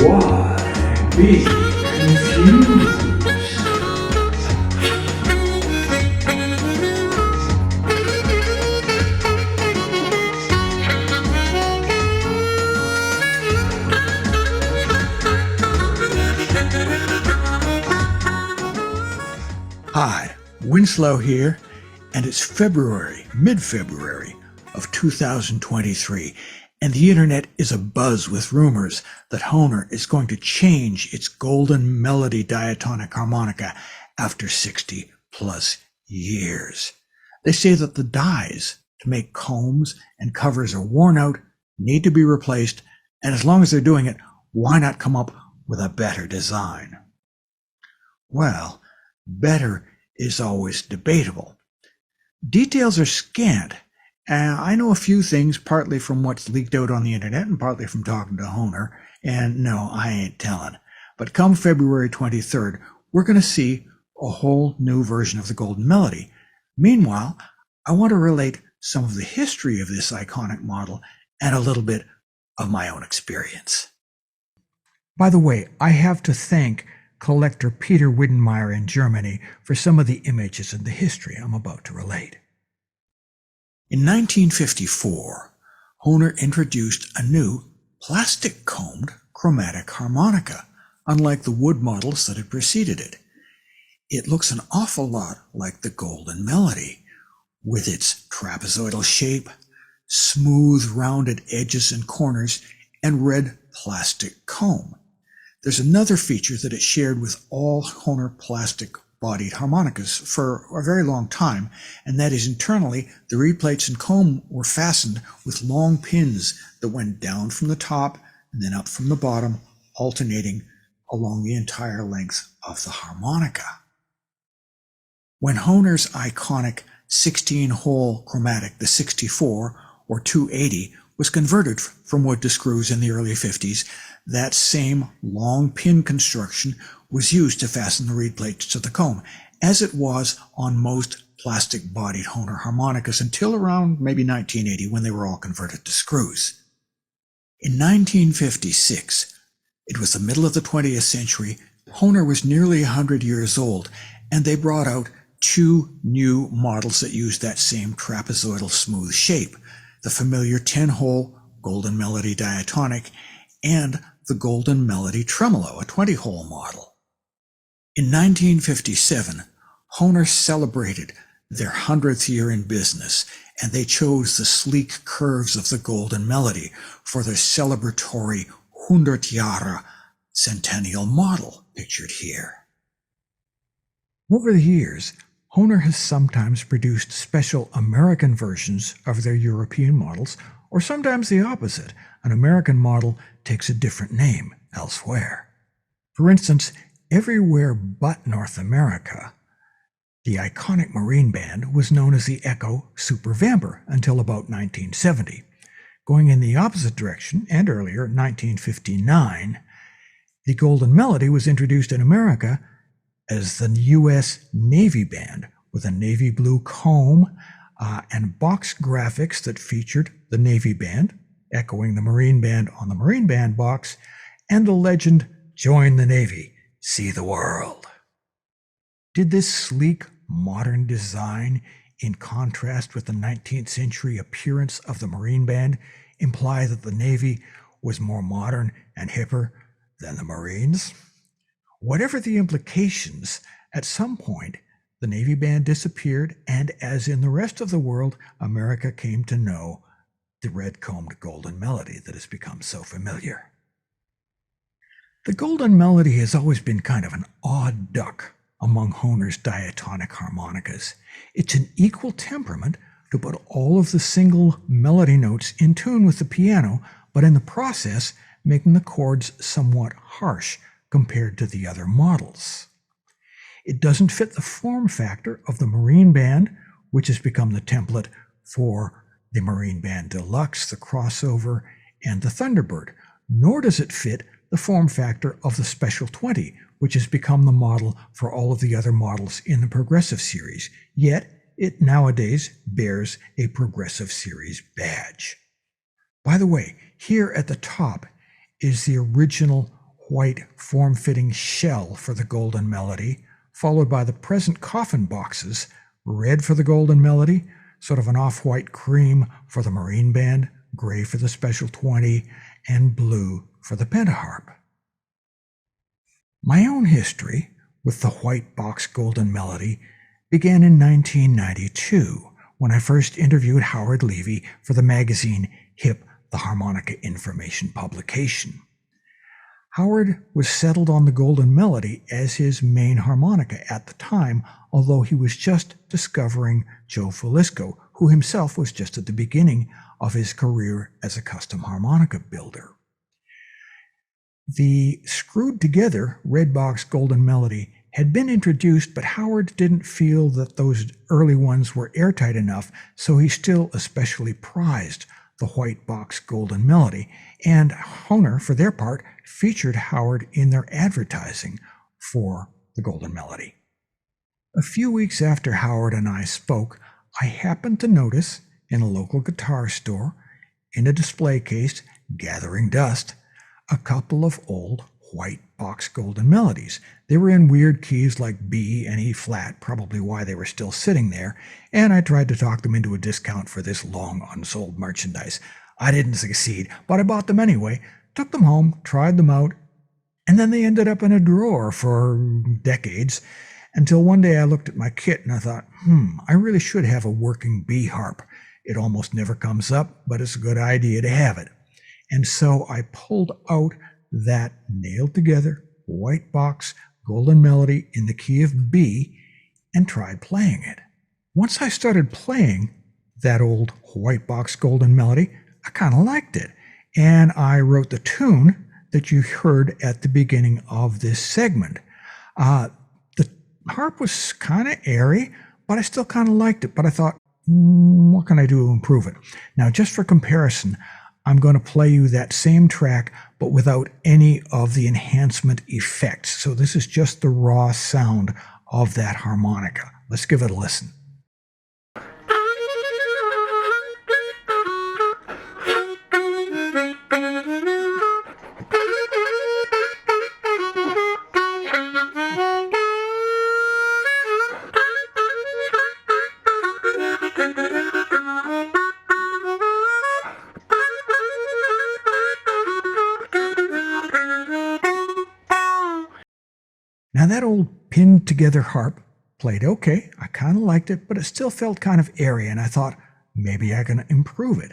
Why be confused? Hi, Winslow here, and it's February, mid-February of 2023, and the internet is abuzz with rumors that Hohner is going to change its Golden Melody diatonic harmonica after 60 plus years. They say that the dies to make combs and covers are worn out, need to be replaced, and as long as they're doing it, why not come up with a better design? Well, better is always debatable. Details are scant. I know a few things, partly from what's leaked out on the internet and partly from talking to Hohner, and no, I ain't telling. But come February 23rd, we're going to see a whole new version of the Golden Melody. Meanwhile, I want to relate some of the history of this iconic model and a little bit of my own experience. By the way, I have to thank collector Peter Widdenmeyer in Germany for some of the images and the history I'm about to relate. In 1954, Hohner introduced a new plastic-combed chromatic harmonica, unlike the wood models that had preceded it. It looks an awful lot like the Golden Melody, with its trapezoidal shape, smooth rounded edges and corners, and red plastic comb. There's another feature that it shared with all Hohner plastic-bodied harmonicas for a very long time, and that is internally, the reed plates and comb were fastened with long pins that went down from the top and then up from the bottom, alternating along the entire length of the harmonica. When Hohner's iconic 16-hole chromatic, the 64 or 280, was converted from wood to screws in the early 50s, that same long pin construction was used to fasten the reed plates to the comb, as it was on most plastic-bodied Hohner harmonicas until around maybe 1980 when they were all converted to screws. In 1956, it was the middle of the 20th century, Hohner was nearly 100 years old, and they brought out two new models that used that same trapezoidal smooth shape, the familiar 10-hole Golden Melody diatonic and the Golden Melody Tremolo, a 20-hole model. In 1957, Hohner celebrated their 100th year in business, and they chose the sleek curves of the Golden Melody for their celebratory 100 Jahre centennial model, pictured here. Over the years, Hohner has sometimes produced special American versions of their European models, or sometimes the opposite. An American model takes a different name elsewhere. For instance, everywhere but North America, the iconic Marine Band was known as the Echo Super Vamper until about 1970. Going in the opposite direction, and earlier, 1959, the Golden Melody was introduced in America as the U.S. Navy Band, with a navy blue comb and box graphics that featured the Navy Band, echoing the Marine Band on the Marine Band box, and the legend, "Join the Navy, see the world." Did this sleek, modern design, in contrast with the 19th century appearance of the Marine Band, imply that the Navy was more modern and hipper than the Marines? Whatever the implications, at some point, the Navy Band disappeared, and as in the rest of the world, America came to know the red-combed Golden Melody that has become so familiar. The Golden Melody has always been kind of an odd duck among Hohner's diatonic harmonicas. It's an equal temperament to put all of the single melody notes in tune with the piano, but in the process, making the chords somewhat harsh compared to the other models. It doesn't fit the form factor of the Marine Band, which has become the template for the Marine Band Deluxe, the Crossover, and the Thunderbird, nor does it fit the form factor of the Special 20, which has become the model for all of the other models in the Progressive Series, yet it nowadays bears a Progressive Series badge. By the way, here at the top is the original white form-fitting shell for the Golden Melody, followed by the present coffin boxes, red for the Golden Melody, sort of an off-white cream for the Marine Band, gray for the Special 20, and blue for the Pentaharp. My own history with the white box Golden Melody began in 1992, when I first interviewed Howard Levy for the magazine Hip, the Harmonica Information publication. Howard was settled on the Golden Melody as his main harmonica at the time, although he was just discovering Joe Filisko, who himself was just at the beginning of his career as a custom harmonica builder. The screwed-together red box Golden Melody had been introduced, but Howard didn't feel that those early ones were airtight enough, so he still especially prized the white box Golden Melody, and Hohner, for their part, featured Howard in their advertising for the Golden Melody. A few weeks after Howard and I spoke, I happened to notice in a local guitar store, in a display case, gathering dust, a couple of old white box Golden Melodies. They were in weird keys like B and E flat, probably why they were still sitting there, and I tried to talk them into a discount for this long unsold merchandise. I didn't succeed, but I bought them anyway, took them home, tried them out, and then they ended up in a drawer for decades, until one day I looked at my kit and I thought, I really should have a working B harp. It almost never comes up, but it's a good idea to have it. And so I pulled out that nailed together white box Golden Melody in the key of B and tried playing it. Once I started playing that old white box Golden Melody, I kind of liked it. And I wrote the tune that you heard at the beginning of this segment. The harp was kind of airy, but I still kind of liked it. But I thought, what can I do to improve it? Now, just for comparison, I'm going to play you that same track, but without any of the enhancement effects. So this is just the raw sound of that harmonica. Let's give it a listen. Now that old pinned together harp played okay. I kind of liked it, but it still felt kind of airy, and I thought maybe I can improve it.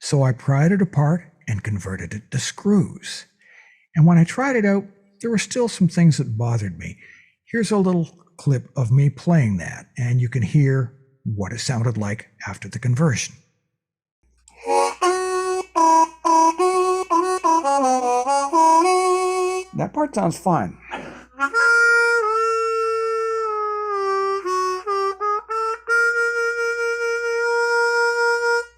So I pried it apart and converted it to screws. And when I tried it out, there were still some things that bothered me. Here's a little clip of me playing that, and you can hear what it sounded like after the conversion. That part sounds fine.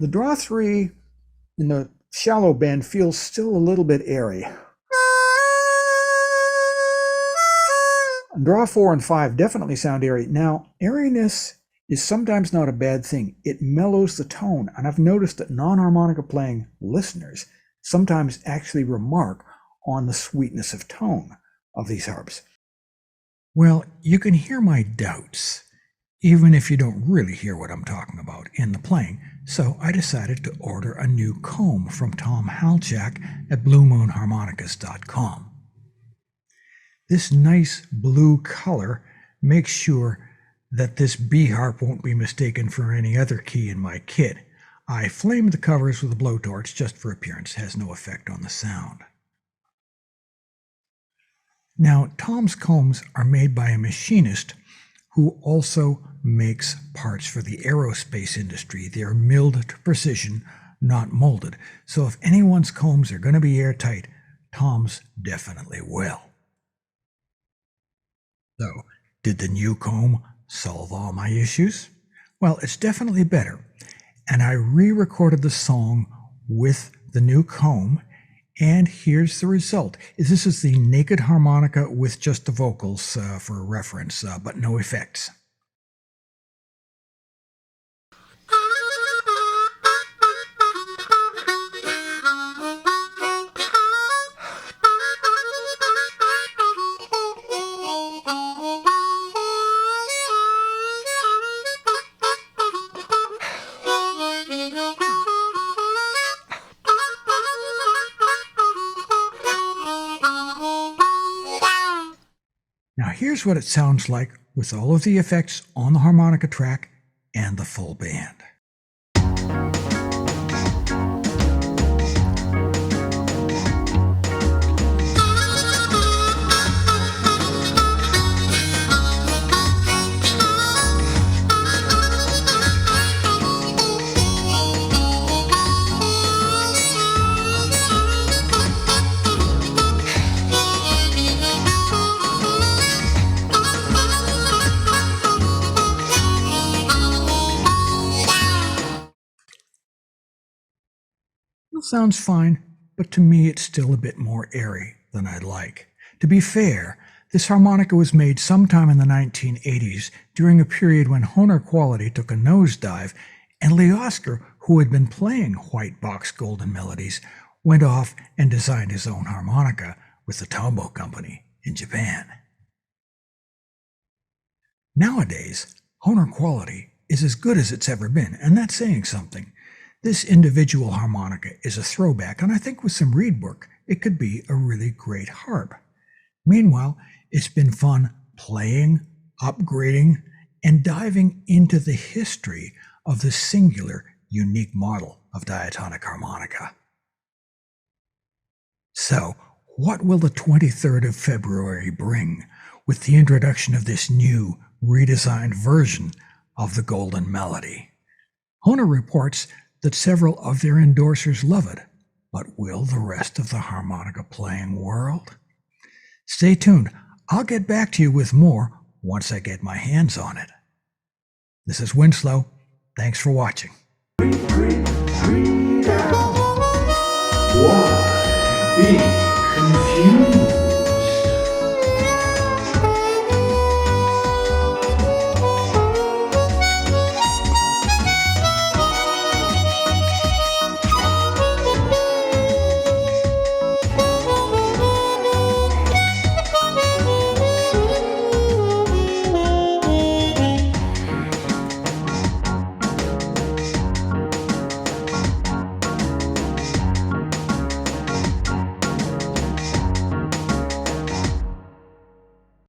The draw 3 in the shallow bend feels still a little bit airy. Draw 4 and 5 definitely sound airy. Now, airiness is sometimes not a bad thing. It mellows the tone, and I've noticed that non-harmonica playing listeners sometimes actually remark on the sweetness of tone of these harps. Well, you can hear my doubts, even if you don't really hear what I'm talking about in the playing. So I decided to order a new comb from Tom Halchak at BlueMoonHarmonicas.com. This nice blue color makes sure that this B harp won't be mistaken for any other key in my kit. I flamed the covers with a blowtorch just for appearance. It has no effect on the sound. Now, Tom's combs are made by a machinist who also makes parts for the aerospace industry. They're milled to precision, not molded. So if anyone's combs are going to be airtight, Tom's definitely will. So, did the new comb solve all my issues? Well, it's definitely better. And I re-recorded the song with the new comb, and here's the result. This is the naked harmonica with just the vocals for reference, but no effects. here's what it sounds like with all of the effects on the harmonica track and the full band. It sounds fine, but to me it's still a bit more airy than I'd like. To be fair, this harmonica was made sometime in the 1980s during a period when Hohner quality took a nosedive, and Lee Oskar, who had been playing white box golden melodies, went off and designed his own harmonica with the Tombo Company in Japan. Nowadays, Hohner quality is as good as it's ever been, and that's saying something. This individual harmonica is a throwback, and I think with some reed work, it could be a really great harp. Meanwhile, it's been fun playing, upgrading, and diving into the history of this singular, unique model of diatonic harmonica. So, what will the 23rd of February bring with the introduction of this new, redesigned version of the Golden Melody? Hohner reports that several of their endorsers love it, but will the rest of the harmonica playing world? Stay tuned. I'll get back to you with more once I get my hands on it. This is Winslow. Thanks for watching. Y, B.